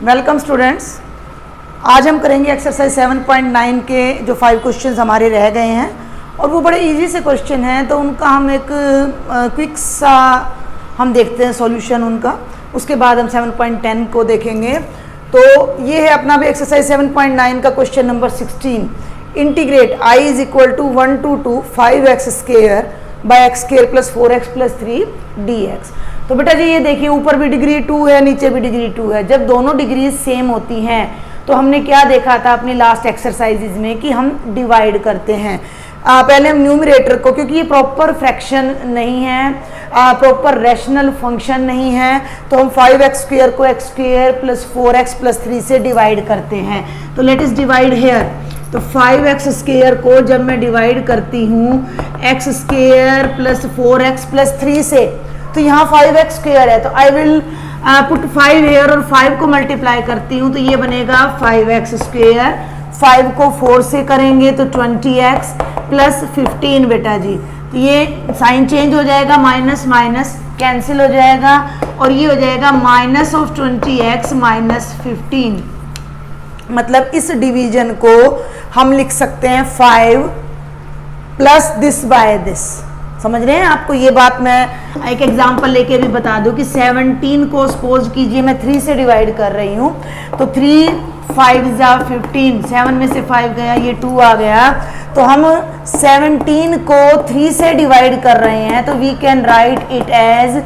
Welcome students. आज हम करेंगे एक्सरसाइज 7.9 के जो 5 क्वेश्चंस हमारे रह गए हैं और वो बड़े इजी से क्वेश्चन हैं, तो उनका हम एक क्विक सा हम देखते हैं सॉल्यूशन उनका। उसके बाद हम 7.10 को देखेंगे। तो ये है अपना भी एक्सरसाइज 7.9 का question number 16। Integrate i is equal to 1 to 2 5x square by x square plus 4x plus 3 dx। तो बेटा जी ये देखिए, ऊपर भी डिग्री 2 है, नीचे भी डिग्री 2 है। जब दोनों डिग्री सेम होती हैं तो हमने क्या देखा था अपनी लास्ट एक्सरसाइजेज में कि हम डिवाइड करते हैं। पहले हम न्यूमरेटर को, क्योंकि ये प्रॉपर फ्रैक्शन नहीं है, प्रॉपर रैशनल फंक्शन नहीं है, तो हम 5x स्क्वायर को x square plus 4x plus 3 से डिवाइड करते हैं। तो लेट इज डिवाइड हेयर। तो 5x स्क्वायर को जब मैं डिवाइड करती हूँ x square plus 4x plus 3 से, तो यहाँ 5x स्क्वायर है, तो आई विल पुट 5 हेयर और 5 को मल्टीप्लाई करती हूँ, तो ये बनेगा 5x स्क्वायर। 5 को 4 से करेंगे तो 20x प्लस 15 बेटा जी। तो ये साइन चेंज हो जाएगा, माइनस माइनस कैंसिल हो जाएगा और ये हो जाएगा माइनस ऑफ 20x माइनस 15। मतलब इस डिवीजन को हम लिख सकते हैं 5 प्लस दिस बाय दिस। समझ रहे हैं? आपको ये बात मैं एक एग्जांपल लेके भी बता दूं कि 17 को सपोज कीजिए मैं 3 से डिवाइड कर रही हूँ, तो 3 5 जा 15, 7 में से 5 गया, ये 2 आ गया। तो हम 17 को 3 से डिवाइड कर रहे हैं, तो we can write it as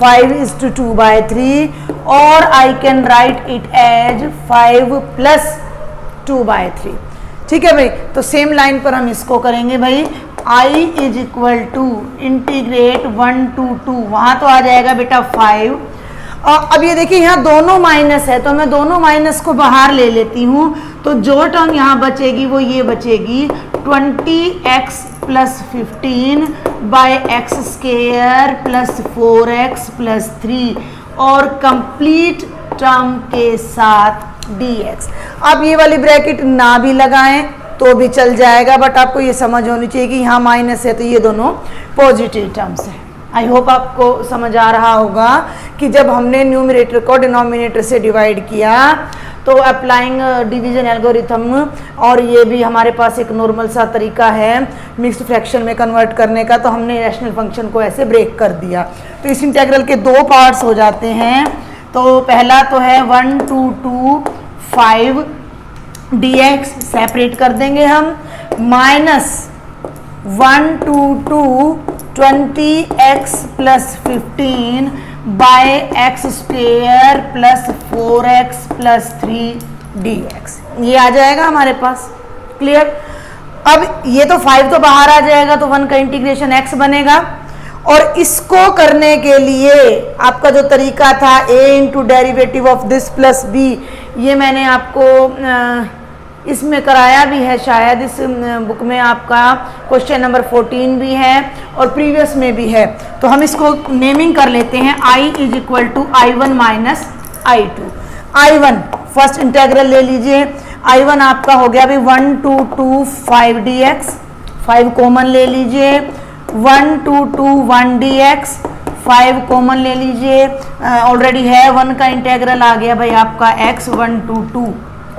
5:2/3 और I can write it as 5 plus 2/3। ठीक है भाई। तो सेम लाइन पर हम इसको करेंगे भाई। i is equal to integrate 1 to 2, वहाँ तो आ जाएगा बेटा 5। अब ये देखिए यहाँ दोनों माइनस है, तो मैं दोनों माइनस को बाहर ले लेती हूँ, तो जो टर्म यहाँ बचेगी वो ये बचेगी 20x plus 15 by x square plus 4x plus 3 और कंप्लीट टर्म के साथ dx। आप ये वाली ब्रैकेट ना भी लगाएं तो भी चल जाएगा, बट आपको ये समझ होनी चाहिए कि यहाँ माइनस है तो ये दोनों पॉजिटिव टर्म्स हैं। आई होप आपको समझ आ रहा होगा कि जब हमने न्यूमरेटर को डिनोमिनेटर से डिवाइड किया तो अप्लाइंग डिवीजन एल्गोरिथम, और ये भी हमारे पास एक नॉर्मल सा तरीका है मिक्स्ड फ्रैक्शन में कन्वर्ट करने का, तो हमने रैशनल फंक्शन को ऐसे ब्रेक कर दिया। तो इस इंटीग्रल के 2 पार्ट्स हो जाते हैं। तो पहला तो है 1 to 2 5 dx, सेपरेट कर देंगे हम, minus 1 to 2 20x plus 15 by x square plus 4x plus 3 dx। ये आ जाएगा हमारे पास। क्लियर? अब ये तो 5 तो बाहर आ जाएगा, तो 1 का इंटीग्रेशन x बनेगा। और इसको करने के लिए आपका जो तरीका था a into derivative of this plus b, ये मैंने आपको इसमें कराया भी है, शायद इस बुक में आपका क्वेश्चन नंबर 14 भी है और प्रीवियस में भी है। तो हम इसको नेमिंग कर लेते हैं। i is equal to i1 minus i2। i1 first integral ले लीजिए। i1 आपका हो गया भाई 1 to 2 5 dx, 5 कॉमन ले लीजिए। 1 to 2 1 dx, 5 कॉमन ले लीजिए, ऑलरेडी है 1 का इंटीग्रल आ गया भाई आपका x 1 to 2।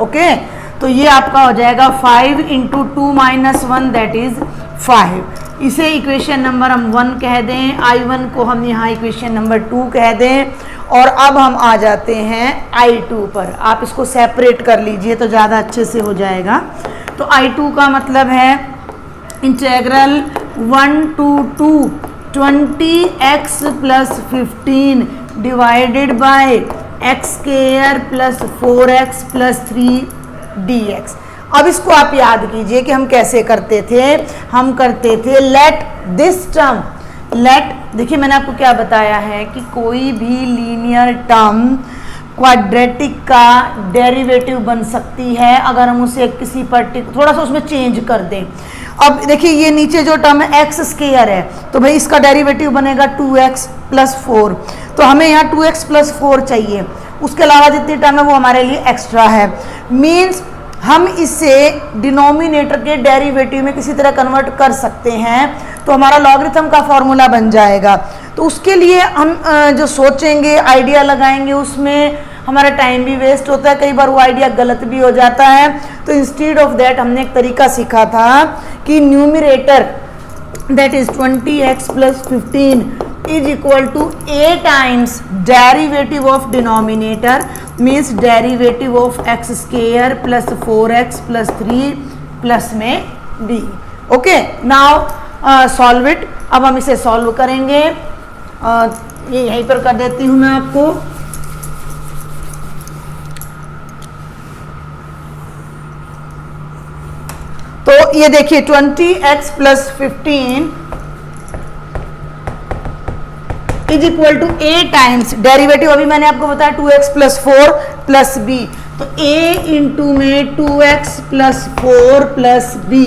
ओके, तो ये आपका हो जाएगा 5 इंटू 2 माइनस 1 दैट इज 5। इसे इक्वेशन नंबर हम 1 कह दें, i1 को हम यहाँ इक्वेशन नंबर 2 कह दें। और अब हम आ जाते हैं i2 पर। आप इसको सेपरेट कर लीजिए तो ज़्यादा अच्छे से हो जाएगा। तो i2 का मतलब है integral 1 to 2 20x plus 15 divided by x square plus 4x plus 3 dx। अब इसको आप याद कीजिए कि हम कैसे करते थे। हम करते थे लेट दिस टर्म, लेट, देखिए मैंने आपको क्या बताया है कि कोई भी लीनियर टर्म क्वाड्रेटिक का डेरिवेटिव बन सकती है अगर हम उसे किसी थोड़ा सा उसमें चेंज कर दें। अब देखिए ये नीचे जो टर्म है एक्स स्क्वायर है, तो भाई इसका डेरिवेटिव बनेगा 2x प्लस 4। तो हमें यहाँ 2x प्लस 4 चाहिए, उसके अलावा जितनी टर्म है वो हमारे लिए एक्स्ट्रा है। मीन्स हम इसे डिनोमिनेटर के डेरिवेटिव में किसी तरह कन्वर्ट कर सकते हैं, तो हमारा लॉगरिथम का फॉर्मूला बन जाएगा। तो उसके लिए हम जो सोचेंगे, आइडिया लगाएंगे, उसमें हमारा टाइम भी वेस्ट होता है, कई बार वो आइडिया गलत भी हो जाता है। तो इंस्टीड ऑफ दैट हमने एक तरीका सीखा था कि numerator that is 20x plus 15 is equal to a times derivative of denominator means derivative of x square plus 4x plus 3 plus में b। Okay, now solve it. अब हम इसे सॉल्व करेंगे। ये यहीं पर कर देती हूं मैं आपको। तो ये देखिए 20x plus 15 is equal to a times derivative, अभी मैंने आपको बताया 2x प्लस 4 प्लस b, तो a इंटू में 2x प्लस 4 प्लस b।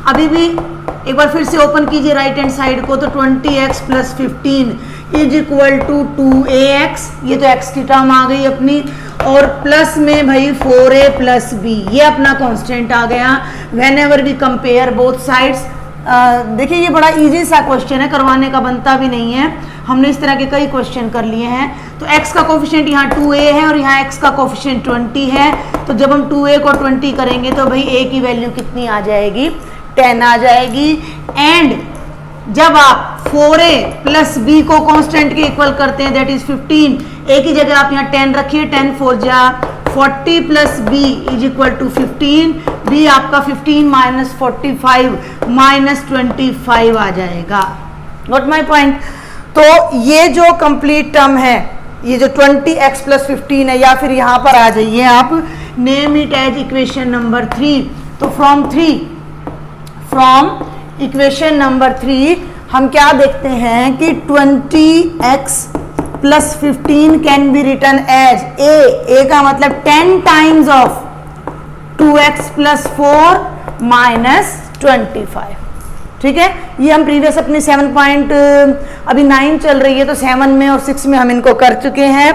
अभी भी एक बार फिर से ओपन कीजिए राइट हैंड साइड को, तो 20x plus 15 is equal to 2ax, ये तो x की टर्म आ गई अपनी, और प्लस में भाई 4a प्लस b, ये अपना कांस्टेंट आ गया। Whenever we compare both sides, देखिए ये बड़ा इजी सा क्वेश्चन है, करवाने का बनता भी नहीं है, हमने इस तरह के कई क्वेश्चन कर लिए हैं। तो x का कोफिशिएंट यहाँ 2a है और यहाँ x का कोफिशिएंट 20 है, तो जब हम 2a को 20 करेंगे तो भाई a की वैल्यू कितनी आ जाएगी, 10 आ जाएगी। एंड जब आप 4a प्लस b को कांस्टेंट के इक्वल करते हैं दैट इज 15, a की जगह आप यहाँ 10 रखिए, 10 4 जा 40 plus b is equal to 15, b आपका 15 माइनस 45 माइनस 25 आ जाएगा। Got my point. तो ये जो कंप्लीट टर्म है, ये जो 20x प्लस 15 है, या फिर यहाँ पर आ जाइए आप, name it as equation number 3। तो फ्रॉम इक्वेशन नंबर 3 हम क्या देखते हैं कि 20x plus 15 can be written as a का मतलब 10 times of 2x plus 4 minus 25। ठीक है, ये हम प्रीवियस अपनी 7 अभी 9 चल रही है, तो 7 में और 6 में हम इनको कर चुके हैं।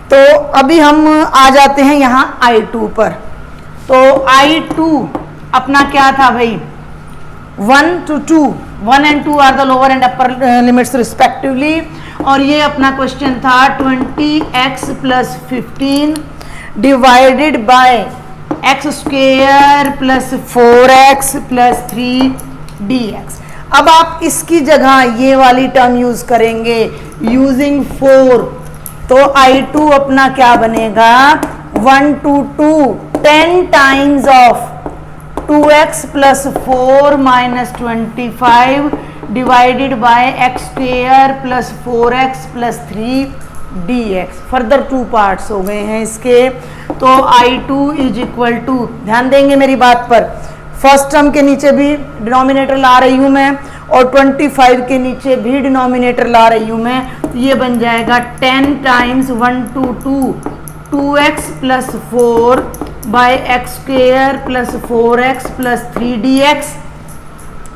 तो अभी हम आ जाते हैं यहाँ I2 पर। तो I2 अपना क्या था भाई, 1 to 2, 1 and 2 are the lower end upper limits respectively, और ये अपना क्वेश्चन था 20x plus 15 divided by x square plus 4x plus 3dx। अब आप इसकी जगह ये वाली टर्म यूज करेंगे यूजिंग 4, तो I2 अपना क्या बनेगा, 1 to 2 10 times of 2x plus 4 minus 25 divided by x square plus 4x plus 3dx। Further 2 parts हो गए हैं इसके। तो I2 इज इक्वल टू, ध्यान देंगे मेरी बात पर, फर्स्ट टर्म के नीचे भी डिनोमिनेटर ला रही हूं मैं, और 25 के नीचे भी डिनोमिनेटर ला रही हूं मैं, तो ये बन जाएगा 10 times 1 to 2 2x plus 4 by x square plus 4x plus 3dx।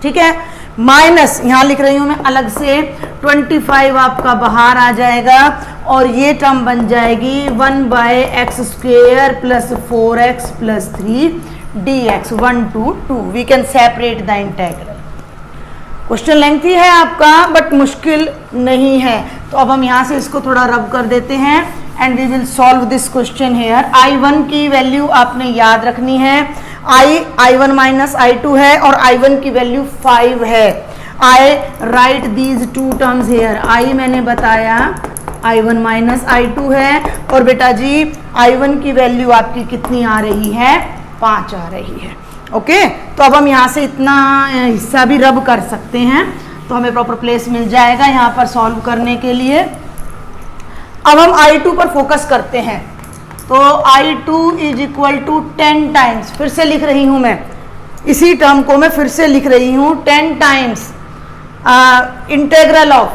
ठीक है, माइनस यहाँ लिख रही हूं मैं अलग से, 25 आपका बाहर आ जाएगा, और ये टर्म बन जाएगी 1 by x square plus 4x plus 3dx। 1 to 2 we can separate the integral. Question lengthy है आपका बट मुश्किल नहीं है। तो अब हम यहाँ से इसको थोड़ा रब कर देते हैं and we will solve this question here. I1 की वैल्यू आपने याद रखनी है, I1 माइनस I2 है और I1 की वैल्यू 5 है। I write these two terms here. I मैंने बताया I1 माइनस I2 है, और बेटा जी I1 की वैल्यू आपकी कितनी आ रही है, 5 आ रही है। ओके, तो अब हम यहाँ से इतना हिस्सा भी रब कर सकते हैं, तो हमें प्रॉपर प्लेस मिल जाएगा यहाँ पर सॉल्व करने के लिए। अब हम I2 पर फोकस करते हैं। तो I2 is equal to 10 times, फिर से लिख रही हूँ मैं, इसी टर्म को मैं फिर से लिख रही हूँ 10 टाइम्स इंटेग्रल ऑफ,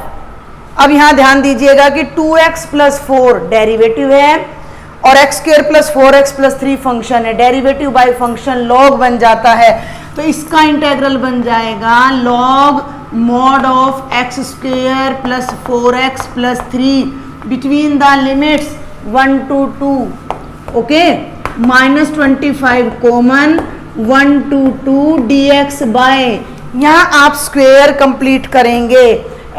अब यहाँ ध्यान दीजिएगा कि 2x प्लस 4 डेरिवेटिव है और x square plus 4x plus 3 function है, डेरिवेटिव बाय फंक्शन लॉग बन जाता है, तो इसका इंटेग्रल बन जाएगा log mod of x square plus 4x plus 3 between the limits 1 to 2, okay, minus 25 common 1 to 2 dx by, यहाँ आप स्क्वेयर कंप्लीट करेंगे,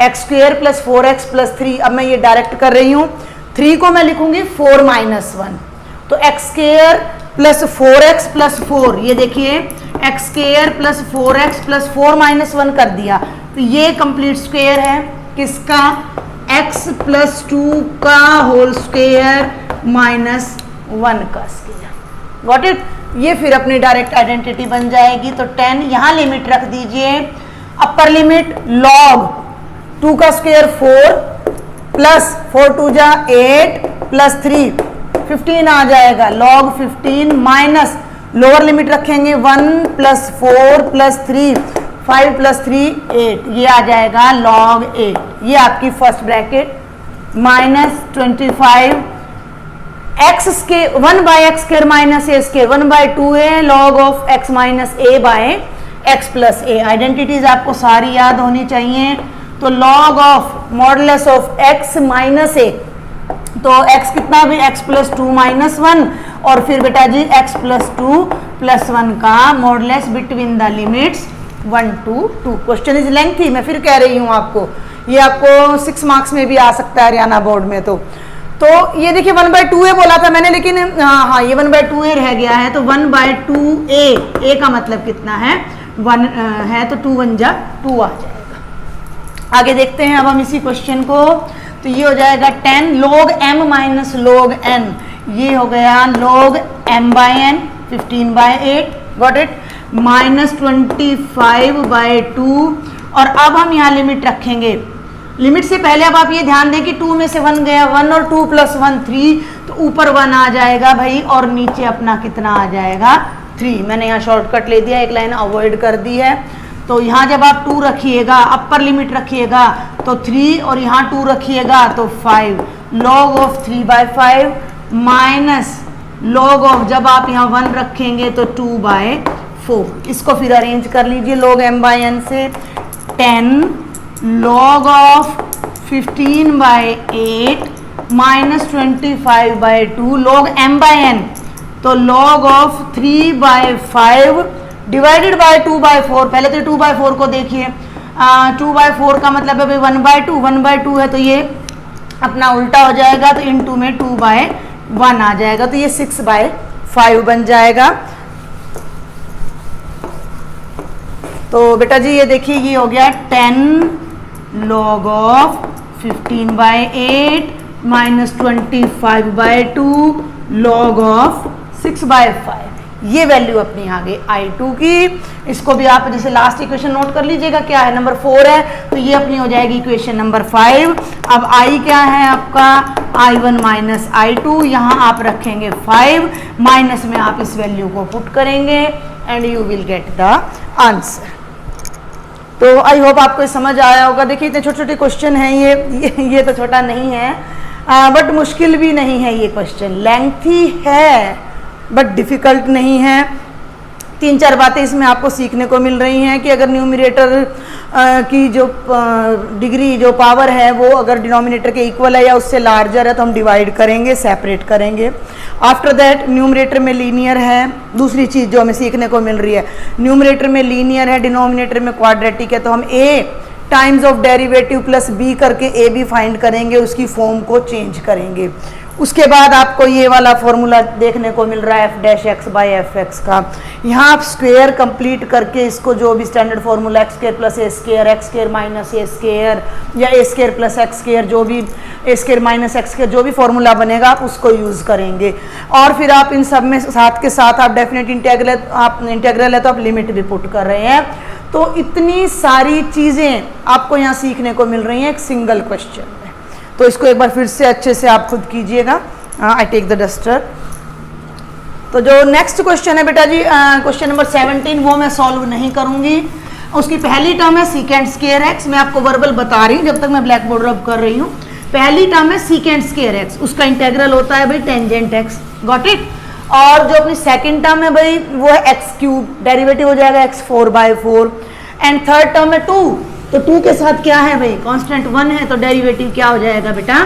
x square plus 4x plus 3, अब मैं ये डायरेक्ट कर रही हूँ, 3 को मैं लिखूंगी 4 माइनस 1, तो x square plus 4x plus 4, ये देखिए x square plus 4x plus 4 minus 1 कर दिया, तो ये कंप्लीट स्क्वायर है किसका, x प्लस 2 का होल स्क्वायर माइनस 1 का स्क्वायर। Got it. ये फिर अपनी डायरेक्ट आइडेंटिटी बन जाएगी। तो 10 यहाँ लिमिट रख दीजिए, अपर लिमिट log 2 का स्क्वायर 4 प्लस 4 2 जा 8 प्लस 3 15 आ जाएगा, log 15 माइनस लोअर लिमिट रखेंगे 1 प्लस 4 प्लस 3 5 प्लस 3 8, ये आ जाएगा log 8। ये आपकी first bracket minus 25 x square 1 by x square minus a square 1 by 2a log of x minus a by x plus a. Identities आपको सारी याद होनी चाहिए। तो log of modulus of x minus a, तो x कितना भी x plus 2 minus 1, और फिर बेटा जी x प्लस 2 प्लस 1 का modulus between the limits 1 to 2। Question is lengthy, मैं फिर कह रही हूँ आपको, ये आपको 6 मार्क्स में भी आ सकता है हरियाणा बोर्ड में। तो ये देखिए 1 बाय 2a बोला था मैंने, लेकिन हाँ ये 1 बाय 2a रह गया है, तो 1 बाय 2a, a का मतलब कितना है 1 है, तो 2 1 जा 2 आ जाएगा। आगे देखते हैं अब हम इसी क्वेश्चन को। तो ये हो जाएगा 10 log m minus log n, ये हो गया log m by n 15 by 8, got it, minus 25 by 2। और अब हम यहाँ लिमिट रखेंगे। लिमिट से पहले अब आप ये ध्यान दें कि 2 में से 1 गया, 1 और 2 प्लस 1 3, तो ऊपर 1 आ जाएगा भाई, और नीचे अपना कितना आ जाएगा 3। मैंने यहाँ शॉर्टकट ले दिया, एक लाइन अवॉइड कर दी है। तो यहाँ जब आप 2 रखिएगा, अपर लिमिट रखिएगा तो 3, और यहाँ 2 रखिएगा तो 5, log of 3 by 5 minus log of, जब आप यहाँ 1 रखेंगे तो 2 बाय 4। इसको फिर अरेंज कर लीजिए log m बाय n से। 10 log of 15 by 8 minus 25 by 2 log m by n, तो log of 3 by 5 divided by 2 by 4। पहले तो 2 बाय 4 को देखिए, 2 बाय 4 का मतलब है भाई 1 बाय 2, 1 बाय 2 है तो ये अपना उल्टा हो जाएगा, तो इन 2 में 2 बाय 1 आ जाएगा, तो ये 6 बाय 5 बन जाएगा। तो बेटा जी ये देखिए ये हो गया 10 log of 15 by 8 minus 25 by 2 log of 6 by 5। ये वैल्यू अपनी आ गई I2 की। इसको भी आप जैसे लास्ट इक्वेशन नोट कर लीजिएगा, क्या है नंबर 4 है, तो ये अपनी हो जाएगी इक्वेशन नंबर 5। अब I क्या है आपका I1 माइनस I2, यहाँ आप रखेंगे 5, माइनस में आप इस वैल्यू को पुट करेंगे and you will get the answer. तो आई होप आपको समझ आया होगा। देखिए इतने छोटे छोटे क्वेश्चन हैं ये तो छोटा नहीं है, बट मुश्किल भी नहीं है। ये क्वेश्चन लेंथी है बट डिफ़िकल्ट नहीं है। 3-4 बातें इसमें आपको सीखने को मिल रही हैं कि अगर न्यूमरेटर की जो डिग्री जो पावर है वो अगर डिनोमिनेटर के इक्वल है या उससे लार्जर है तो हम डिवाइड करेंगे, सेपरेट करेंगे। आफ्टर दैट न्यूमरेटर में लीनियर है। दूसरी चीज़ जो हमें सीखने को मिल रही है, न्यूमरेटर में लीनियर है, डिनोमिनेटर में क्वाड्रेटिक है, तो हम a times of derivative plus b करके a भी फाइंड करेंगे, उसकी फॉर्म को चेंज करेंगे। उसके बाद आपको ये वाला फॉर्मूला देखने को मिल रहा है f dash x by f x का। यहाँ आप स्क्वेयर कंप्लीट करके इसको जो भी standard formula x square plus a square, x square minus a square या a square plus x square, जो भी a square minus x square जो भी फॉर्मूला बनेगा आप उसको यूज़ करेंगे। और फिर आप इन सब में साथ के साथ आप डेफिनेट इंटीग्रल है तो आप लिमिट भी पुट कर रहे हैं। तो इतनी सारी चीज़ें आपको यहाँ सीखने को मिल रही हैं एक सिंगल क्वेश्चन में। तो इसको एक बार फिर से अच्छे से आप खुद कीजिएगा। I take the duster. तो जो नेक्स्ट क्वेश्चन है बेटा जी क्वेश्चन नंबर 17, वो मैं सॉल्व नहीं करूंगी। उसकी पहली टर्म है सीकेंट स्क्वायर एक्स। मैं आपको वर्बल बता रही हूँ जब तक मैं ब्लैक बोर्ड रब कर रही हूँ। पहली टर्म है सीकेंट स्क्वायर एक्स, उसका इंटेग्रल होता है भाई टेंजेंट एक्स, गॉट इट। और जो अपनी सेकेंड टर्म है भाई वो है एक्स क्यूब, डेरिवेटिव हो जाएगा एक्स 4/4। एंड थर्ड टर्म है 2, तो 2 के साथ क्या है भाई कांस्टेंट 1 है, तो डेरिवेटिव क्या हो जाएगा बेटा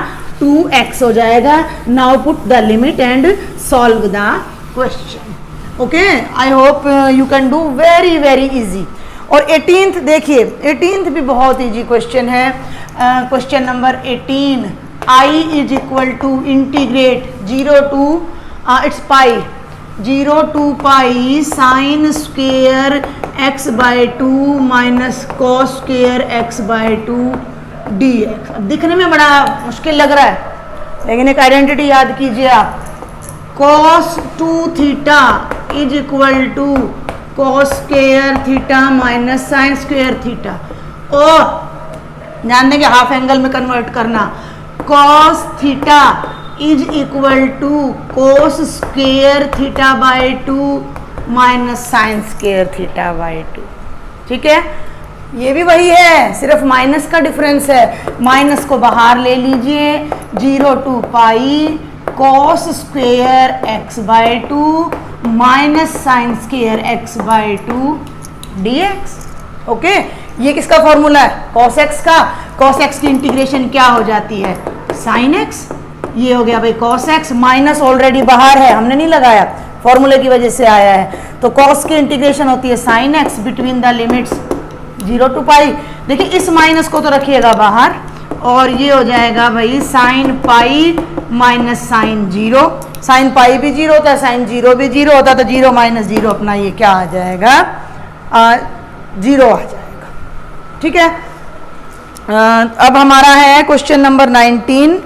2x हो जाएगा। Now put the limit and solve the question. Okay, I hope you can do very very easy. और 18th देखिए, 18th भी बहुत इजी क्वेश्चन है। Question number 18 I is equal to integrate 0 to it's pi 0 to pi sine square x by 2 minus cos square x by 2 d x. अब दिखने में बड़ा मुश्किल लग रहा है, लेकिन एक आइडेंटिटी याद कीजिए आप, cos 2 theta is equal to cos square theta minus sine square theta. ओ ध्यान देंगे हाफ एंगल में कन्वर्ट करना, cos theta is equal to cos square theta by 2 minus sine square theta by 2। ठीक है, ये भी वही है, सिर्फ माइनस का डिफरेंस है। माइनस को बाहर ले लीजिए, 0 to pi cos square x by 2 minus sine square x by 2 dx। Okay, ये किसका फॉर्मूला है? कॉस एक्स का। कॉस एक्स की इंटीग्रेशन क्या हो जाती है? Sine x. ये हो गया भाई कॉस एक्स, माइनस ऑलरेडी बाहर है, हमने नहीं लगाया, फॉर्मूले की वजह से आया है। तो कॉस की इंटीग्रेशन होती है sine x between the limits 0 to pi. देखिए इस माइनस को तो रखिएगा बाहर, और ये हो जाएगा भाई sine pi minus sine 0। Sine pi भी 0 होता है, साइन 0 भी 0 होता है, तो 0 माइनस 0 अपना ये क्या आ जाएगा? 0 आ जाएगा। ठीक है, अब हमारा है क्वेश्चन नंबर 19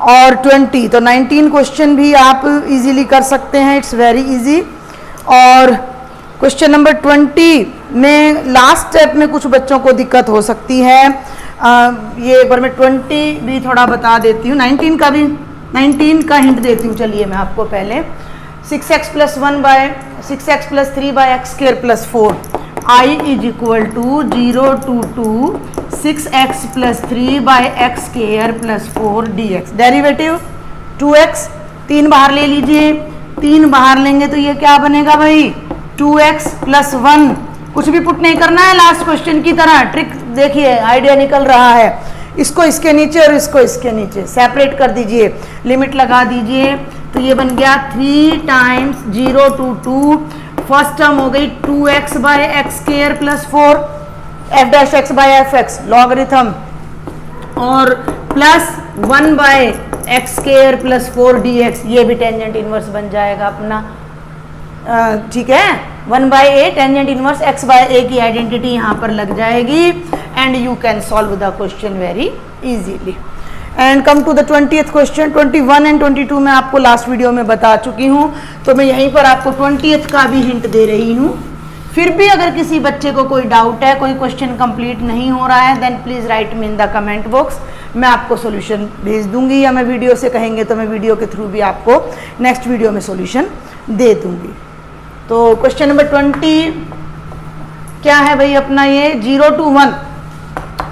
और 20। तो 19 क्वेश्चन भी आप इजीली कर सकते हैं, इट्स वेरी इजी। और क्वेश्चन नंबर 20 में लास्ट स्टेप में कुछ बच्चों को दिक्कत हो सकती है। ये एक बार मैं 20 भी थोड़ा बता देती हूँ, 19 का भी, 19 का हिंट देती हूँ। चलिए मैं आपको पहले 6x plus 1 by 6x plus 3 by x square plus 4 I is equal to 0 to 2 6x plus 3 by x square plus 4 dx। Derivative 2x, 3 बाहर ले लीजिए, 3 बाहर लेंगे तो ये क्या बनेगा भाई? 2x plus 1। कुछ भी पुट नहीं करना है, लास्ट क्वेश्चन की तरह। ट्रिक देखिए, आइडिया निकल रहा है। इसको इसके नीचे और इसको इसके नीचे सेपरेट कर दीजिए, लिमिट लगा दीजिए, तो ये बन गया 3 टाइम्स 0 टू 2, फर्स्ट टर्म हो गई 2x by x square plus 4 f dash x by f x logarithm, और plus 1 by x square plus 4 dx। ये भी टेंजेंट इनवर्स बन जाएगा अपना। ठीक है, 1 by a tangent inverse x by a की आइडेंटिटी यहाँ पर लग जाएगी, and you can solve the question very easily. And come to the 20th question. 21 and 22 मैं आपको लास्ट वीडियो में बता चुकी हूँ, तो मैं यहीं पर आपको 20th का भी हिंट दे रही हूँ। फिर भी अगर किसी बच्चे को कोई डाउट है, कोई क्वेश्चन कंप्लीट नहीं हो रहा है, then please write me in the comment box. मैं आपको सॉल्यूशन भेज दूंगी, या मैं वीडियो से कहेंगे तो मैं वीडियो के थ्रू भी आपको नेक्स्ट वीडियो में सॉल्यूशन दे दूंगी। तो क्वेश्चन नंबर 20 क्या है भाई अपना? ये 0 to 1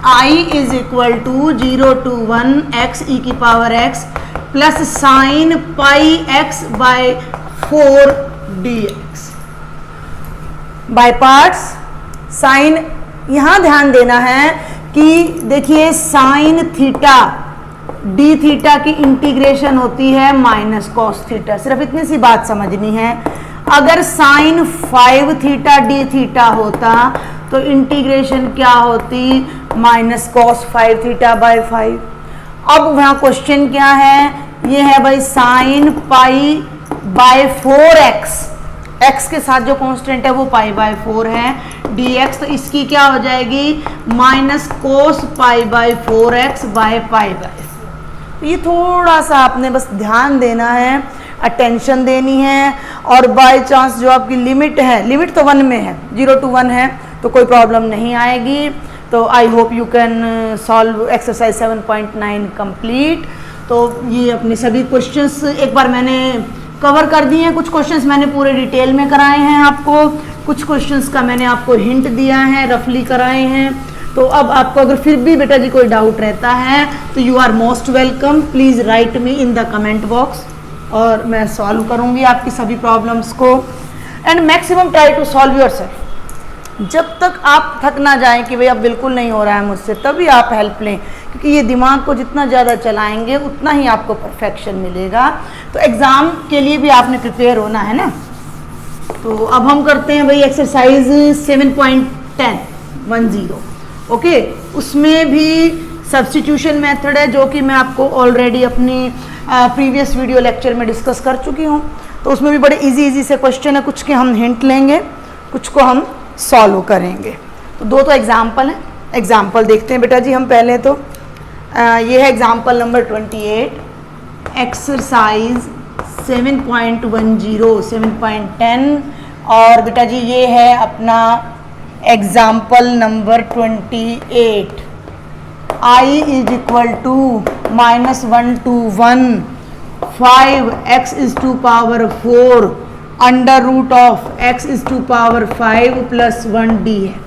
I is equal to 0 to 1 x e की power x plus sine pi x by 4 dx। By parts, sine, यहाँ ध्यान देना है कि देखिए साइन थीटा डी थीटा की इंटीग्रेशन होती है माइनस कॉस थीटा। सिर्फ इतनी सी बात समझनी है। अगर साइन 5 थीटा डी थीटा होता तो इंटीग्रेशन क्या होती? Minus cos 5 theta by 5। अब वहाँ क्वेश्चन क्या है? ये है भाई sine pi by 4x, x के साथ जो कांस्टेंट है वो पाई बाय 4 है dx, तो इसकी क्या हो जाएगी? Minus cos pi by 4x by pi by 4। ये थोड़ा सा आपने बस ध्यान देना है, अटेंशन देनी है, और बाय चांस जो आपकी लिमिट है, लिमिट तो 1 में है, 0 टू 1 है, तो कोई प्रॉब्लम नहीं आएगी। तो आई hope you can solve exercise 7.9 complete. तो ये अपने सभी क्वेश्चंस एक बार मैंने कवर कर दिए हैं। कुछ क्वेश्चंस मैंने पूरे डिटेल में कराए हैं आपको, कुछ क्वेश्चंस का मैंने आपको हिंट दिया है, रफली कराए हैं। तो अब आपको अगर फिर भी बेटा जी कोई डाउट रहता है तो you are most welcome, please write me in the comment box, और मैं सॉल्व करूँगी आपकी सभी प्रॉब्लम्स को। And maximum try to solve yourself. जब तक आप थक ना जाएं कि भाई अब बिल्कुल नहीं हो रहा है मुझसे, तभी आप हेल्प लें, क्योंकि ये दिमाग को जितना ज़्यादा चलाएंगे उतना ही आपको परफेक्शन मिलेगा। तो एग्ज़ाम के लिए भी आपने प्रिपेयर होना है ना। तो अब हम करते हैं भाई एक्सरसाइज 7.10 ओके। उसमें भी सब्स्टिट्यूशन मेथड है, जो कि मैं आपको ऑलरेडी अपनी प्रीवियस वीडियो लेक्चर में डिस्कस कर चुकी हूँ। तो उसमें भी बड़े इजी से क्वेश्चन है, कुछ के हम हिंट लेंगे, कुछ को हम सॉल्व करेंगे। तो दो तो एग्जाम्पल हैं, एग्जाम्पल देखते हैं बेटा जी हम पहले। तो ये है एग्जाम्पल नंबर 28, एक्सरसाइज 7.10 7.10, और बेटा जी ये है अपना example number 28, I is equal to -1 to 1 5x is to power 4 under root of x is to power 5 + 1 dx।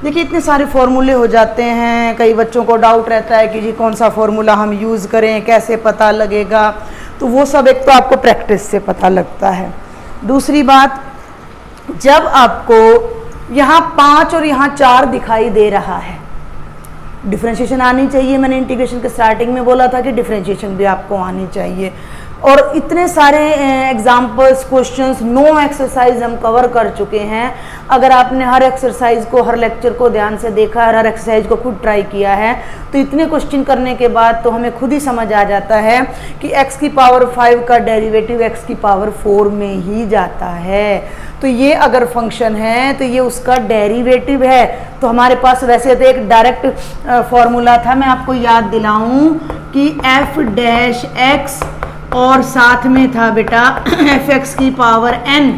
देखिए इतने सारे फॉर्मूले हो जाते हैं, कई बच्चों को डाउट रहता है कि जी कौन सा फॉर्मूला हम यूज़ करें, कैसे पता लगेगा। तो वो सब एक तो आपको प्रैक्टिस से पता लगता है। दूसरी बात, जब आपको यहाँ 5 और यहाँ 4 दिखाई दे रहा है, डिफरेंशिएशन आनी चाहिए। मैंने इंटीग्रेशन के स्टार्टिंग में बोला था कि डिफरेंशिएशन भी आपको आनी चाहिए। और इतने सारे एग्जाम्पल्स, क्वेश्चंस, 9 एक्सरसाइज हम कवर कर चुके हैं। अगर आपने हर एक्सरसाइज को, हर लेक्चर को ध्यान से देखा है, हर एक्सरसाइज को खुद ट्राई किया है, तो इतने क्वेश्चन करने के बाद तो हमें खुद ही समझ आ जाता है कि x की पावर 5 का डेरिवेटिव x की पावर 4 में ही जाता है। तो ये अगर फंक्शन है तो ये उसका डेरिवेटिव है। तो हमारे पास वैसे तो एक डायरेक्ट फॉर्मूला था, मैं आपको याद दिलाऊं कि f' और साथ में था बेटा fx की पावर n।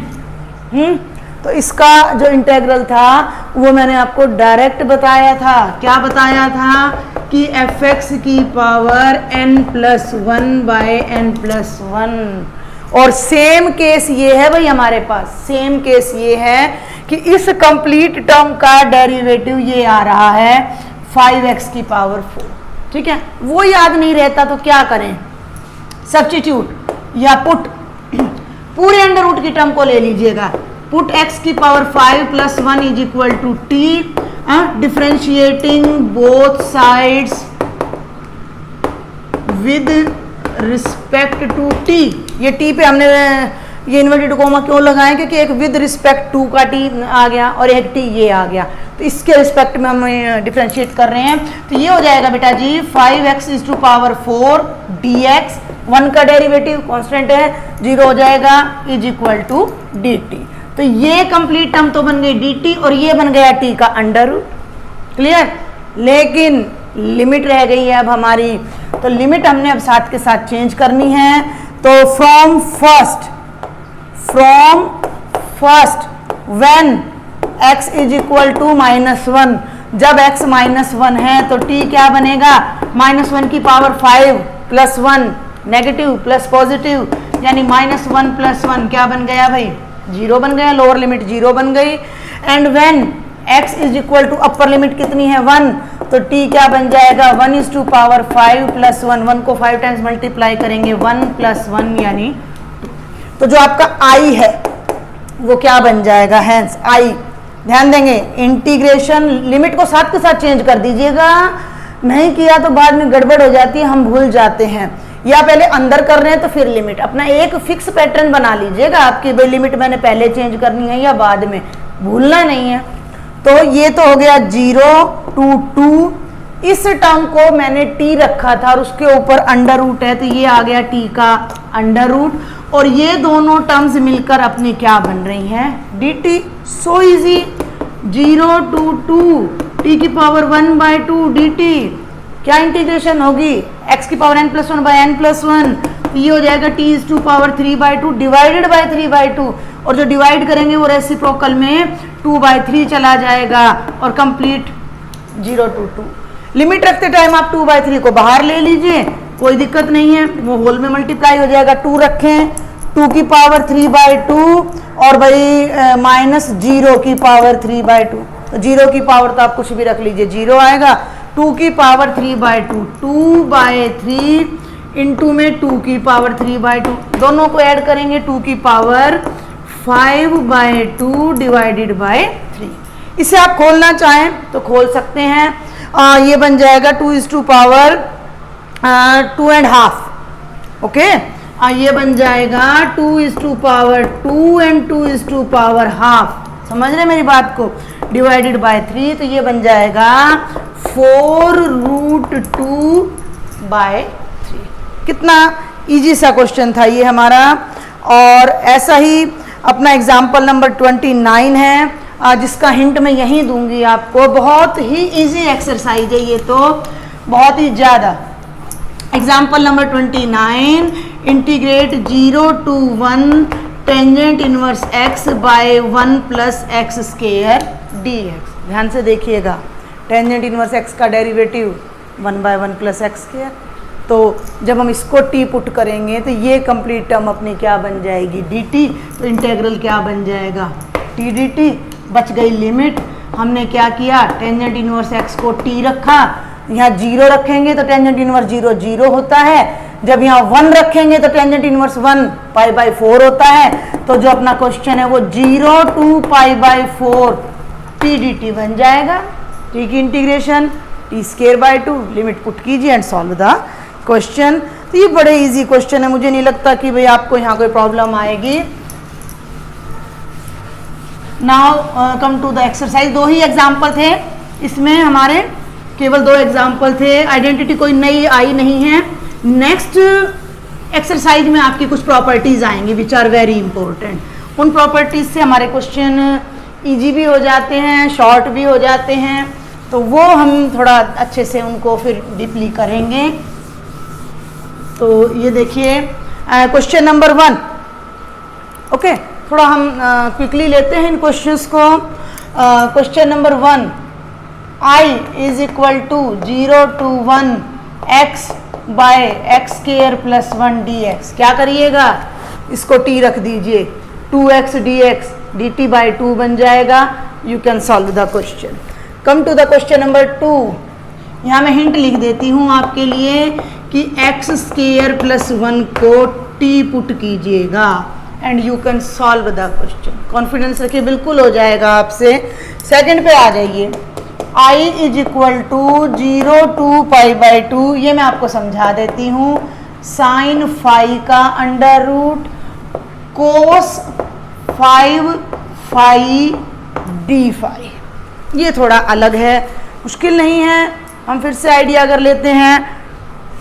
तो इसका जो इंटेग्रल था वो मैंने आपको डायरेक्ट बताया था। क्या बताया था कि fx की पावर n+1/n+1। और सेम केस ये है भाई हमारे पास, सेम केस ये है कि इस कंप्लीट टर्म का डेरिवेटिव ये आ रहा है 5x की पावर 4। ठीक है, वो याद नहीं रहता तो क्या करें, सब्स्टिट्यूट या पुट, पूरे अंडर रूट की टर्म को ले लीजिएगा। पुट x की power 5 + 1 is equal to t, differentiating both sides with respect to t। ये t पे हमने ये इन्वर्टेड कोमा क्यों लगाए, क्योंकि एक विद रिस्पेक्ट टू का t आ गया और एक t ये आ गया, तो इसके रिस्पेक्ट में हम डिफरेंशिएट कर रहे हैं। तो ये हो जाएगा बेटा जी 5x is to power 4 dx, 1 का डेरिवेटिव कांस्टेंट है, 0 हो जाएगा, इज इक्वल टू dt। तो ये कंप्लीट टर्म तो बन गई dt और ये बन गया t का अंडर रूट। क्लियर? लेकिन लिमिट रह गई है अब हमारी, तो लिमिट हमने अब साथ के साथ चेंज करनी है। तो from first when x is equal to -1, जब x -1 है तो t क्या बनेगा, -1 की पावर 5 + 1 नेगेटिव प्लस पॉजिटिव, यानी -1 + 1 क्या बन गया भाई, 0 बन गया, लोअर लिमिट 0 बन गई। And when x is equal to, upper limit कितनी है 1, तो t क्या बन जाएगा 1 इज टू पावर 5 + 1, 1 को 5 टाइम्स मल्टीप्लाई करेंगे 1 + 1 यानी 2। तो जो आपका i है वो क्या बन जाएगा, हैंस i, ध्यान देंगे इंटीग्रेशन लिमिट को साथ के साथ चेंज कर दीजिएगा, नहीं किया तो बाद में गड़बड़ हो जाती है, हम भूल जाते हैं। या पहले अंदर कर रहे हैं तो फिर लिमिट, अपना एक फिक्स पैटर्न बना लीजिएगा आपकी, भाई लिमिट मैंने पहले चेंज करनी है या बाद में, भूलना नहीं है। तो ये तो हो गया 0 to 2, इस टर्म को मैंने t रखा था और उसके ऊपर अंडर रूट है, तो ये आ गया t का अंडर रूट, और ये दोनों टर्म्स मिलकर अपनी क्या बन रही हैं, dt। So easy, 0 to 2 t की पावर 1/2 dt, क्या इंटीग्रेशन होगी, x की पावर n+1/n+1, ये हो जाएगा t is to power 3/2 divided by 3/2, और जो डिवाइड करेंगे वो रेसिप्रोकल में 2/3 चला जाएगा, और कंप्लीट 0 to 2। लिमिट रखते टाइम आप 2/3 को बाहर ले लीजिए, कोई दिक्कत नहीं है, वो होल में मल्टीप्लाई हो जाएगा। 2 रखें, 2 की पावर 3/2 और भाई -0 की पावर 3/2, तो 0 की पावर तो आप कुछ भी रख लीजिए, 0 आएगा। 2 की पावर 3/2, 2/3 इंटू में 2 की पावर 3/2, दोनों को ऐड करेंगे 2 की पावर 5/2 डिवाइडेड बाय 3। इसे आप खोलना चाहें तो खोल सकते हैं, ये बन जाएगा 2 इज टू पावर 2.5, ओके। ये बन जाएगा 2 is to power 2 and 2 is to power half, समझ रहे मेरी बात को, डिवाइडेड बाय 3, तो ये बन जाएगा 4√2/3। कितना इजी सा क्वेश्चन था ये हमारा। और ऐसा ही अपना एग्जाम्पल नंबर 29 है, जिसका हिंट मैं यहीं दूंगी आपको। बहुत ही इजी एक्सरसाइज है ये, तो बहुत ही ज़्यादा। Example number 29, integrate 0 to 1 tangent inverse x by 1 plus x square dx। ध्यान से देखिएगा, टेंजेंट इनवर्स x का डेरिवेटिव 1/1 प्लस एक्स स्क्वायर। तो जब हम इसको t पुट करेंगे तो ये कंप्लीट टर्म अपनी क्या बन जाएगी, dt। तो इंटेग्रल क्या बन जाएगा, t dt। बच गई लिमिट। हमने क्या किया, टेंजेंट इनवर्स x को t रखा, यहाँ 0 रखेंगे तो टेंजेंट इनवर्स 0 0 होता है। जब यहाँ 1 रखेंगे तो टेंजेंट इनवर्स 1 π/4 होता है। तो जो अपना क्वेश्चन है वो 0 to π/4 t dt बन जाएगा। t की इंटीग्रेशन t²/2, लिमिट पुट कीजिए एंड सॉल्व द क्वेश्चन। तो ये बड़े इजी क्वेश्चन है, मुझे नहीं लगता कि भाई आपको यहाँ कोई प्रॉब्लम आएगी। Now come to the exercise. 2 ही एग्जाम्पल थे इसमें हमारे, केवल 2 एग्जाम्पल थे। आइडेंटिटी कोई नई आई नहीं है। नेक्स्ट एक्सरसाइज में आपकी कुछ प्रॉपर्टीज आएंगी विच आर वेरी इंपॉर्टेंट। उन प्रॉपर्टीज से हमारे क्वेश्चन इजी भी हो जाते हैं, शॉर्ट भी हो जाते हैं। तो वो हम थोड़ा अच्छे से उनको फिर डीपली करेंगे। तो ये देखिए क्वेश्चन नंबर 1। ओके, थोड़ा हम क्विकली लेते हैं इन क्वेश्चंस को। Question number 1, i is equal to 0 to 1 x by x² + 1 dx। क्या करिएगा, इसको t रख दीजिए, 2x dx dt/2 बन जाएगा। You can solve the question. Come to the question number 2। यहाँ मैं हिंट लिख देती हूँ आपके लिए कि x² + 1 को t पुट कीजिएगा and you can solve the question. Confidence रखिए, बिल्कुल हो जाएगा आपसे। सेकंड पे आ जाइए। i is equal to 0 to π/2, ये मैं आपको समझा देती हूँ। साइन फाई का under root cos 5 phi d phi. ये थोड़ा अलग है, मुश्किल नहीं है। हम फिर से आइडिया कर लेते हैं।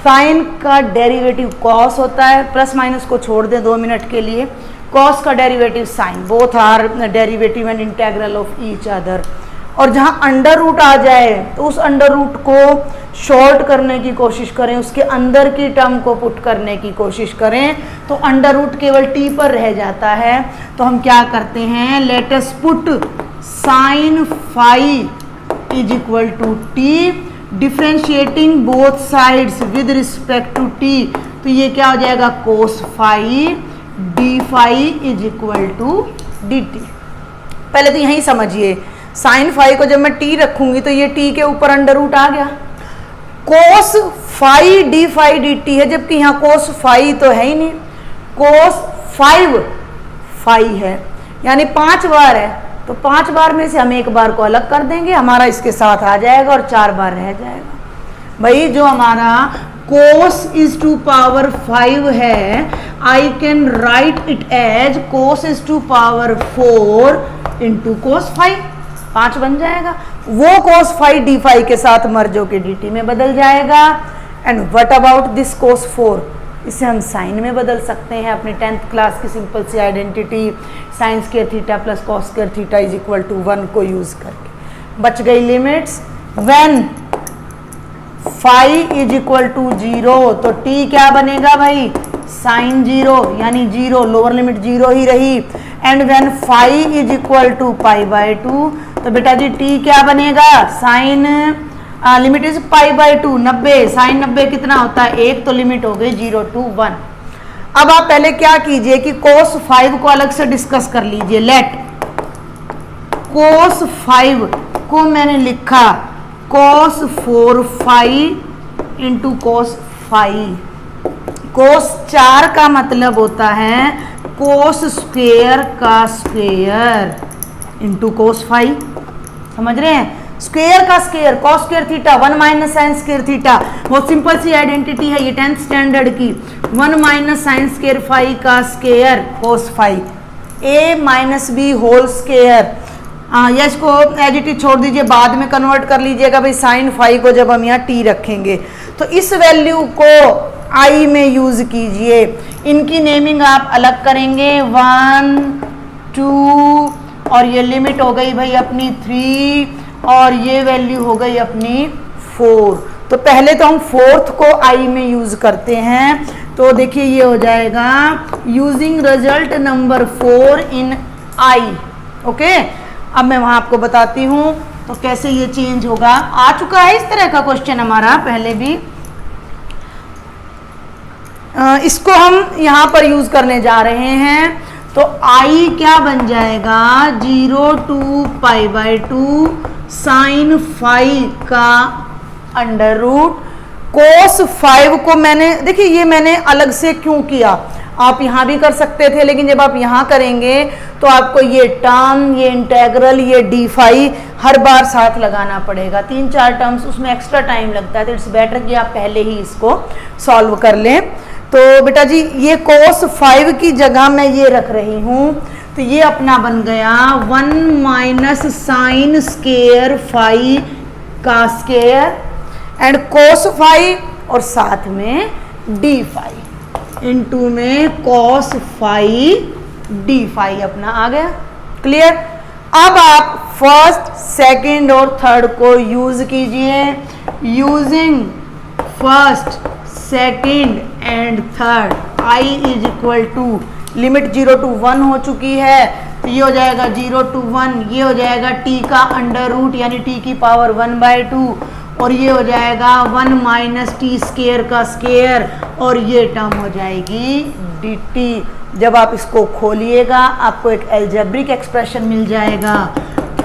साइन का डेरिवेटिव कॉस होता है, प्लस माइनस को छोड़ दें 2 मिनट के लिए। कॉस का derivative sine, both are derivative and integral of each other. और जहाँ अंडर रूट आ जाए तो उस अंडर रूट को शॉर्ट करने की कोशिश करें, उसके अंदर की टर्म को पुट करने की कोशिश करें, तो अंडर रूट केवल t पर रह जाता है। तो हम क्या करते हैं, let us put sine phi is equal to t, differentiating both sides with respect to t। तो ये क्या हो जाएगा, cos phi d phi is equal to d t. पहले तो यही समझिए, साइन फाई को जब मैं t रखूंगी तो ये t के ऊपर अंडर रूट आ गया। Cos phi d phi d t है, जबकि यहाँ कोस फाई तो है ही नहीं। कोस 5 फाई है, यानी 5 बार है। तो 5 बार में से हम 1 बार को अलग कर देंगे, हमारा इसके साथ आ जाएगा और 4 बार रह जाएगा। भाई जो हमारा कोस इज टू पावर 5 है, I can write it as cos is to power 4 into cos 5, 5 बन जाएगा। वो कोस 5 डी 5 के साथ मर्ज होकर डी टी में बदल जाएगा। एंड व्हाट अबाउट दिस कोस 4, इसे हम साइन में बदल सकते हैं। अपनी 10th क्लास की सिंपल सी identity sine square theta plus cos square theta is equal to 1 को यूज करके। बच गई limits. When phi is equal to 0, तो टी क्या बनेगा भाई, साइन 0, यानी 0, लोअर लिमिट 0 ही रही। And when phi is equal to π/2, तो बेटा जी टी क्या बनेगा, साइन लिमिट इज π/2, 90। साइन 90 कितना होता है, 1, तो लिमिट हो गई 0 to 1। अब आप पहले क्या कीजिए कि कोस 5 को अलग से डिस्कस कर लीजिए। लेट कोस 5 को मैंने लिखा कोस 4 फाई इंटू कोस 5। कोस 4 का मतलब होता है कोस स्क्वेयर का स्क्वेयर इंटू कोस 5। समझ रहे हैं, स्क्वेयर का square, cos square theta 1 minus sine square theta. बहुत सिंपल सी आइडेंटिटी है ये 10th स्टैंडर्ड की। 1 माइनस साइन स्क्वेयर 5 का square cos 5, a minus b whole square या इसको एज इट इज छोड़ दीजिए, बाद में कन्वर्ट कर लीजिएगा भाई sin फाई को जब हम यहाँ t रखेंगे तो इस वैल्यू को i में यूज कीजिए। इनकी नेमिंग आप अलग करेंगे 1 2 और ये लिमिट हो गई भाई अपनी 3 और ये वैल्यू हो गई अपनी 4। तो पहले तो हम फोर्थ को i में यूज करते हैं, तो देखिए ये हो जाएगा using result number 4 in i। Okay, अब मैं वहां आपको बताती हूं तो कैसे ये चेंज होगा। आ चुका है इस तरह का क्वेश्चन हमारा पहले भी, इसको हम यहां पर यूज करने जा रहे हैं। तो i क्या बन जाएगा 0 to π/2 sin फाई का अंडर रूट कोस 5 को मैंने, देखिए ये मैंने अलग से क्यों किया, आप यहाँ भी कर सकते थे लेकिन जब आप यहाँ करेंगे तो आपको ये टर्म, ये इंटेग्रल, ये डी फाई हर बार साथ लगाना पड़ेगा, 3-4 टर्म्स उसमें एक्स्ट्रा टाइम लगता है। तो इट्स बेटर कि आप पहले ही इसको सॉल्व कर लें। तो बेटा जी ये कोस 5 की जगह मैं ये रख रही हूँ, तो ये अपना बन गया 1 माइनस साइन स्केयर फाई का स्केयर एंड कोस फाई और साथ में डी फाई इनटू में कॉस फाई डी फाई अपना आ गया। क्लियर। अब आप फर्स्ट, सेकंड और थर्ड को यूज कीजिए। Using first, second and third i is equal to limit 0 to 1 हो चुकी है, तो ये हो जाएगा 0 to 1, ये हो जाएगा t का अंडर रूट यानी t की पावर 1/2 और ये हो जाएगा 1 माइनस टी स्केयर का स्केयर और ये टर्म हो जाएगी dt। जब आप इसको खोलिएगा आपको एक एल्जेब्रिक एक्सप्रेशन मिल जाएगा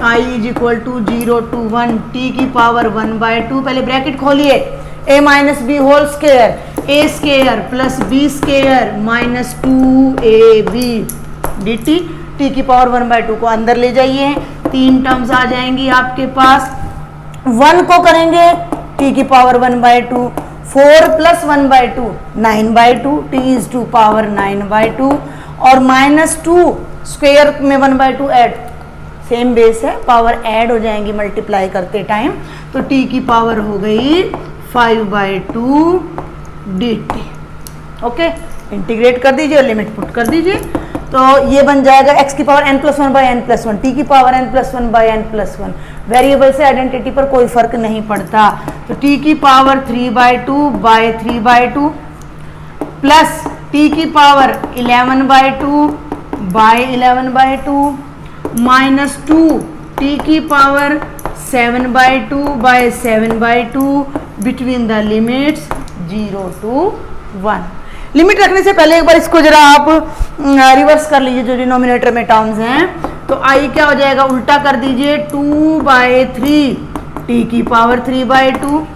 i is equal to 0 to 1 t की पावर 1/2, पहले ब्रैकेट खोलिए, a minus b whole square a square plus b square minus 2ab dt, t की पावर 1/2 को अंदर ले जाइए, 3 टर्म्स आ जाएंगी आपके पास। 1 को करेंगे t की power 1/2, 4 plus 1/2 9/2, t is to power 9/2 और माइनस 2 स्क्वेयर में 1/2 ऐड, सेम बेस है, पावर ऐड हो जाएंगी मल्टीप्लाई करते टाइम, तो t की पावर हो गई 5/2 dt। ओके, इंटीग्रेट कर दीजिए और लिमिट पुट कर दीजिए, तो ये बन जाएगा x की पावर n+1/n+1, t की पावर n+1/n+1। वेरिएबल से आइडेंटिटी पर कोई फर्क नहीं पड़ता, तो t की पावर 3/2/3/2 प्लस t की पावर 11/2/11/2 माइनस 2 t की power 7/2/7/2 between the limits 0 to 1। Limit रखने से पहले एक बार इसको जरा आप रिवर्स कर लीजिए, जो डिनोमिनेटर में टर्म्स हैं, तो i क्या हो जाएगा, उल्टा कर दीजिए 2/3 t की power 3/2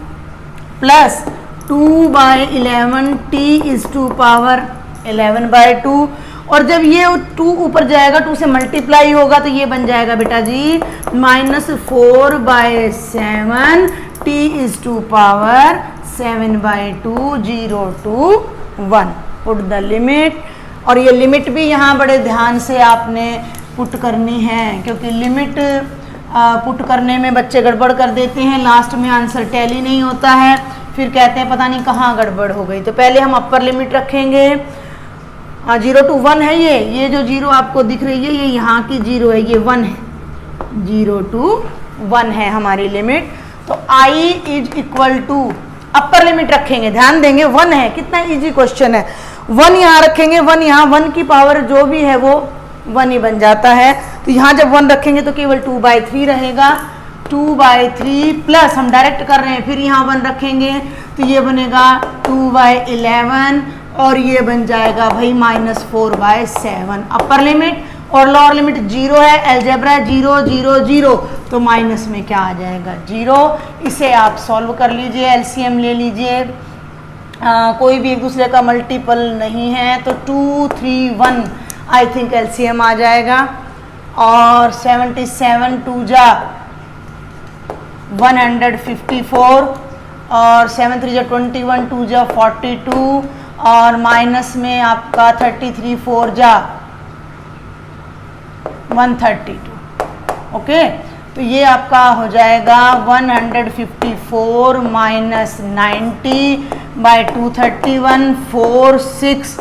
plus 2/11 t is to power 11/2 और जब ये 2 ऊपर जाएगा 2 से मल्टीप्लाई होगा तो ये बन जाएगा बेटा जी -4/7 t is to power 7/2 0 to 1। Put the limit, और ये लिमिट भी यहाँ बड़े ध्यान से आपने पुट करनी है, क्योंकि लिमिट पुट करने में बच्चे गड़बड़ कर देते हैं, लास्ट में आंसर टैली नहीं होता है, फिर कहते हैं पता नहीं कहाँ गड़बड़ हो गई। तो पहले हम अपर लिमिट रखेंगे, 0 to 1 है ये जो 0 आपको दिख रही है ये यहाँ की 0 है, ये 1 है, 0 to 1 है हमारी लिमिट। तो i is equal to upper limit रखेंगे, ध्यान देंगे 1 है, कितना इजी क्वेश्चन है, 1 यहाँ रखेंगे, 1 यहाँ, 1 की पावर जो भी है वो 1 ही बन जाता है, तो यहाँ जब 1 रखेंगे तो केवल 2/3 रहेगा, 2/3 प्लस हम डायरेक्ट कर रहे हैं, फिर यहाँ 1 रखेंगे तो ये बनेगा 2/11 और ये बन जाएगा भाई -4/7 अपर लिमिट, और लोअर लिमिट 0 है, अलजेब्रा 0 0 0, तो माइनस में क्या आ जाएगा 0। इसे आप सॉल्व कर लीजिए, एलसीएम ले लीजिए, कोई भी एक दूसरे का मल्टीपल नहीं है, तो 2 3 1 आई थिंक एलसीएम आ जाएगा, और 77 2 जा 154 और 7 3 जा 21 2 जा 42 और माइनस में आपका 33 4 जा 132। ओके, तो ये आपका हो जाएगा 154 माइनस 90 बाई 231 46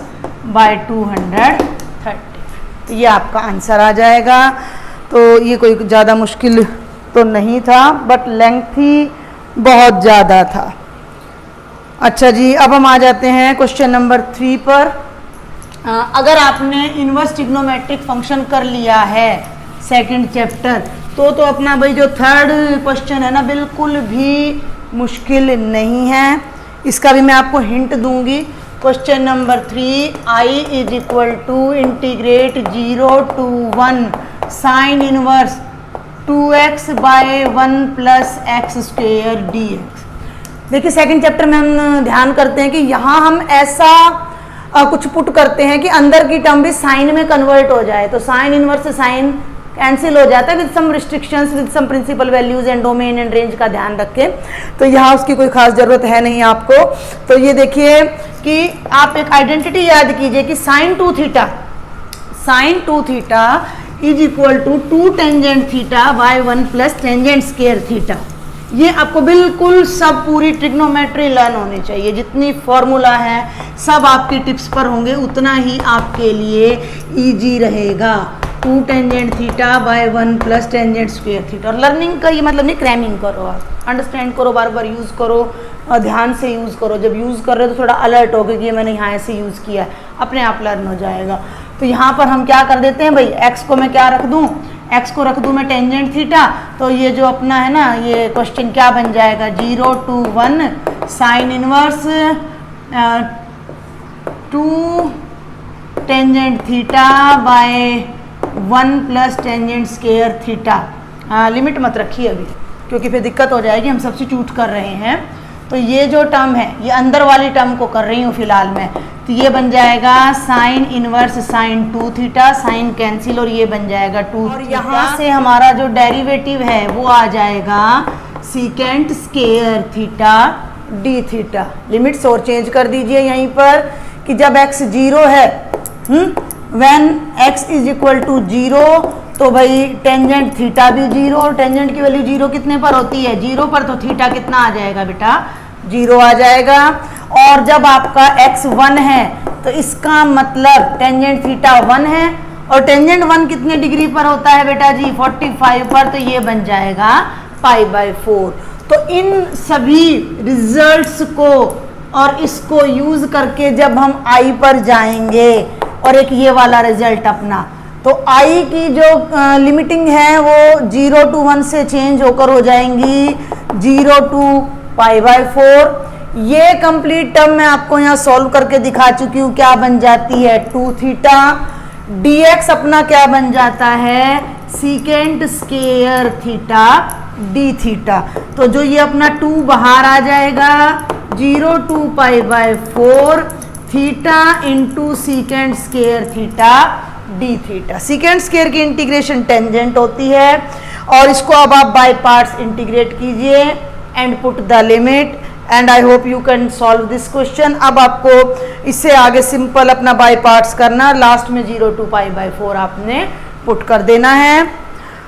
बाई 230, तो ये आपका आंसर आ जाएगा। तो ये कोई ज़्यादा मुश्किल तो नहीं था, बट लेंथी बहुत ज़्यादा था। अच्छा जी, अब हम आ जाते हैं क्वेश्चन नंबर 3 पर। अगर आपने इनवर्स ट्रिग्नोमेट्रिक फंक्शन कर लिया है सेकंड चैप्टर, तो अपना भाई जो थर्ड क्वेश्चन है ना, बिल्कुल भी मुश्किल नहीं है। इसका भी मैं आपको हिंट दूंगी। Question number 3, I is equal to integrate 0 to 1 sine inverse 2x by 1 plus x square d x. देखिए सेकंड चैप्टर में हम ध्यान करते हैं कि यहाँ हम ऐसा कुछ पुट करते हैं कि अंदर की टर्म भी साइन में कन्वर्ट हो जाए, तो साइन इनवर्स से साइन कैंसिल हो जाता है with some restrictions, with some principal values and domain and range का ध्यान रखें। तो यहाँ उसकी कोई खास जरूरत है नहीं आपको। तो ये देखिए कि आप एक आइडेंटिटी याद कीजिए कि sine 2 theta is equal to 2 tangent theta by 1 plus tangent square theta. ये आपको बिल्कुल सब पूरी ट्रिग्नोमेट्री लर्न होनी चाहिए, जितनी फॉर्मूला है सब आपकी टिप्स पर होंगे, उतना ही आपके लिए इजी रहेगा। 2 tangent theta by 1 plus tangent square theta. और लर्निंग का ये मतलब नहीं क्रैमिंग करो, आप अंडरस्टैंड करो, बार बार यूज़ करो और ध्यान से यूज़ करो। जब यूज़ कर रहे हो तो थोड़ा अलर्ट हो कि ये मैंने यहाँ ऐसे यूज़ किया है, अपने आप लर्न हो जाएगा। तो यहाँ पर हम क्या कर देते हैं भाई, एक्स को मैं क्या रख दूँ, एक्स को रख दूँ मैं टेंजेंट थीटा। तो ये जो अपना है ना, ये क्वेश्चन क्या बन जाएगा, 0 to 1 sine inverse 2 tangent theta by 1 plus tangent square theta. Limit मत रखिए अभी, क्योंकि फिर दिक्कत हो जाएगी, हम सब्स्टिट्यूट कर रहे हैं। तो ये जो टर्म है, ये अंदर वाली टर्म को कर रही हूँ फिलहाल मैं, तो ये बन जाएगा sine inverse sine 2 theta, sine cancel, और ये बन जाएगा 2 और यहाँ से हमारा जो डेरिवेटिव है वो आ जाएगा secant square theta d theta. Limits और चेंज कर दीजिए यहीं पर कि जब x 0 है, when x is equal to 0, तो भाई टेंजेंट थीटा भी 0, और टेंजेंट की वैल्यू 0 कितने पर होती है, 0 पर, तो थीटा कितना आ जाएगा बेटा, 0 आ जाएगा। और जब आपका x 1 है तो इसका मतलब टेंजेंट थीटा 1 है, और टेंजेंट 1 कितने डिग्री पर होता है बेटा जी, 45 पर, तो ये बन जाएगा π/4। तो इन सभी रिजल्ट्स को और इसको यूज करके जब हम i पर जाएंगे, और एक ये वाला रिजल्ट अपना, तो i की जो लिमिटिंग है वो 0 to 1 से चेंज होकर हो जाएंगी 0 to π/4। ये कंप्लीट टर्म मैं आपको यहाँ सॉल्व करके दिखा चुकी हूँ, क्या बन जाती है 2 थीटा, dx अपना क्या बन जाता है secant square theta d theta. तो जो ये अपना 2 बाहर आ जाएगा, 0 to π/4 theta into secant square theta d theta. Secant square की इंटीग्रेशन टेंजेंट होती है, और इसको अब आप बाय पार्ट्स इंटीग्रेट कीजिए and put the limit, and I hope you can solve this question. अब आपको इससे आगे सिंपल अपना बाय पार्ट्स करना, लास्ट में 0 to π/4 आपने पुट कर देना है।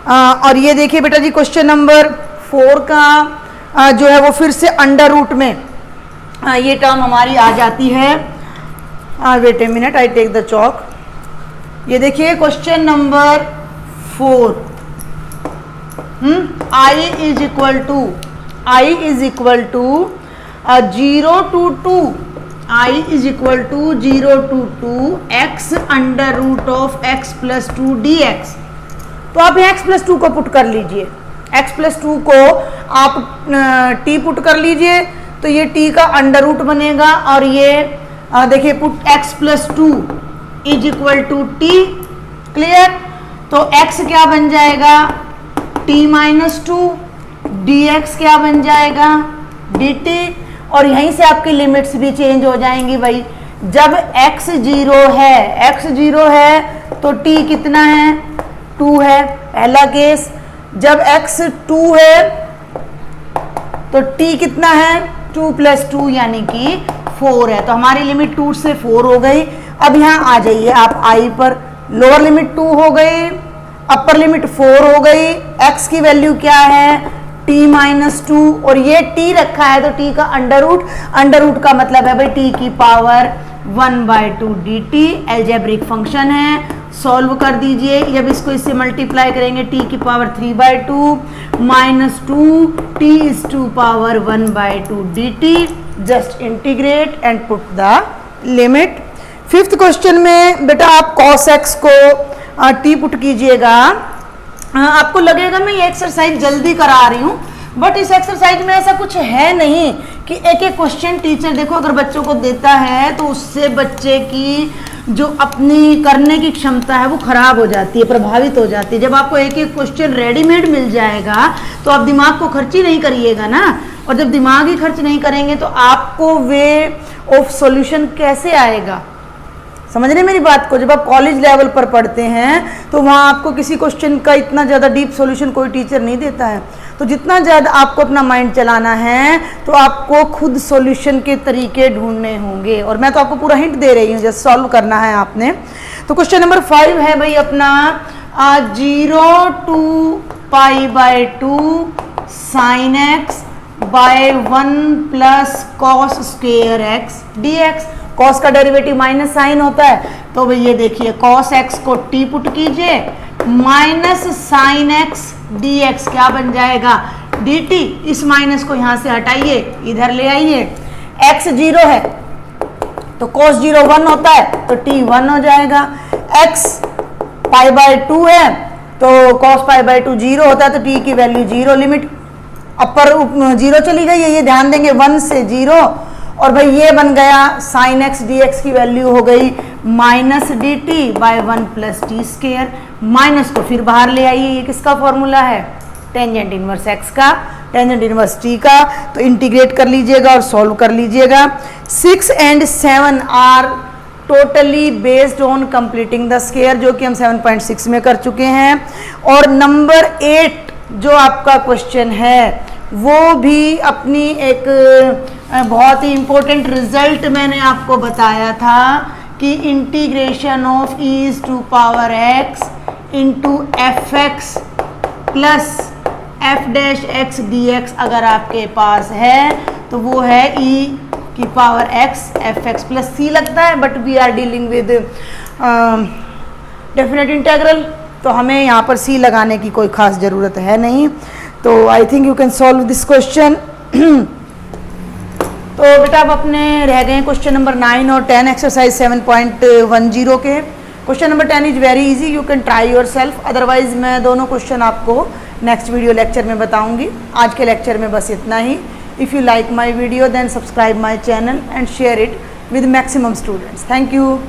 और ये देखिए बेटा जी क्वेश्चन नंबर 4 का जो है वो फिर से अंडर रूट में ये टर्म हमारी आ जाती है। Wait a minute, I take the chalk. ये देखिए question number 4, i is equal to 0 to 2, i is equal to 0 to 2 x under root of x plus 2 dx। तो आप x प्लस 2 को पुट कर लीजिए, x प्लस 2 को आप t put कर लीजिए, तो ये t का अंडर रूट बनेगा, और ये देखिए put x plus 2 is equal to t। Clear? तो x क्या बन जाएगा t माइनस 2, dx क्या बन जाएगा dt, और यहीं से आपकी लिमिट्स भी चेंज हो जाएंगी भाई। जब x 0 है तो t कितना है 2 है, पहला केस। जब x 2 है तो t कितना है 2 प्लस 2 यानी कि 4 है। तो हमारी लिमिट 2 से 4 हो गई। अब यहाँ आ जाइए आप i पर, लोअर लिमिट 2 हो गई, अपर लिमिट 4 हो गई, x की वैल्यू क्या है t माइनस 2, और ये t रखा है तो t का अंडर रूट का मतलब है भाई t की पावर 1/2 dt, एल्जेब्रिक फंक्शन है। सॉल्व कर दीजिए, जब इसको इससे मल्टीप्लाई करेंगे t की power 3/2 minus 2 t is to power 1/2 dt, just integrate and put the limit. Fifth question में बेटा आप cos x को t पुट कीजिएगा। आपको लगेगा मैं ये एक्सरसाइज जल्दी करा रही हूँ, बट इस एक्सरसाइज में ऐसा कुछ है नहीं कि एक एक क्वेश्चन टीचर देखो अगर बच्चों को देता है तो उससे बच्चे की जो अपनी करने की क्षमता है वो खराब हो जाती है, प्रभावित हो जाती है। जब आपको एक एक क्वेश्चन रेडीमेड मिल जाएगा तो आप दिमाग को खर्च ही नहीं करिएगा ना, और जब दिमाग ही खर्च नहीं करेंगे तो आपको वे ऑफ सॉल्यूशन कैसे आएगा? समझ रहे मेरी बात को? जब आप कॉलेज लेवल पर पढ़ते हैं तो वहाँ आपको किसी क्वेश्चन का इतना ज़्यादा डीप सॉल्यूशन कोई टीचर नहीं देता है, तो जितना ज़्यादा आपको अपना माइंड चलाना है तो आपको खुद सॉल्यूशन के तरीके ढूंढने होंगे, और मैं तो आपको पूरा हिंट दे रही हूँ, जस्ट सॉल्व करना है आपने। तो क्वेश्चन नंबर 5 है भाई अपना 0 to π/2 sin x by 1 plus cos square x dx। cos का डेरिवेटिव माइनस साइन होता है, तो भाई ये देखिए cos x को t पुट कीजिए माइनस साइन x dx क्या बन जाएगा dt। इस माइनस को यहाँ से हटाइए, इधर ले आइए, x 0 है तो cos 0 1 होता है तो t 1 हो जाएगा, x π/2 है तो cos π/2 0 होता है तो t की वैल्यू 0, लिमिट अपर 0 चली गई है, ये ध्यान देंगे 1 से 0, और भाई ये बन गया साइन x dx की वैल्यू हो गई minus D T by 1 plus T square. Minus को फिर बाहर ले आइए, ये किसका फॉर्मूला है? टेंजेंट इनवर्स x का, टेंजेंट इनवर्स t का, तो इंटीग्रेट कर लीजिएगा और सॉल्व कर लीजिएगा। 6 and 7 are totally based on completing the square, जो कि हम 7.6 में कर चुके हैं। और नंबर 8 जो आपका क्वेश्चन है वो भी अपनी एक बहुत ही इंपॉर्टेंट रिजल्ट मैंने आपको बताया था कि integration of e to power x into f x plus f dash x d x अगर आपके पास है तो वो है ई की power x f x plus c लगता है, but we are dealing with definite integral, तो हमें यहाँ पर सी लगाने की कोई खास ज़रूरत है नहीं। तो I think you can solve this question. तो बेटा अब अपने रह गए क्वेश्चन नंबर 9 और 10 एक्सरसाइज 7.10 के। Question number 10 is very easy, you can try your self, otherwise मैं दोनों क्वेश्चन आपको नेक्स्ट वीडियो लेक्चर में बताऊंगी। आज के लेक्चर में बस इतना ही। If you like my video then subscribe my channel and share it with maximum students. Thank you.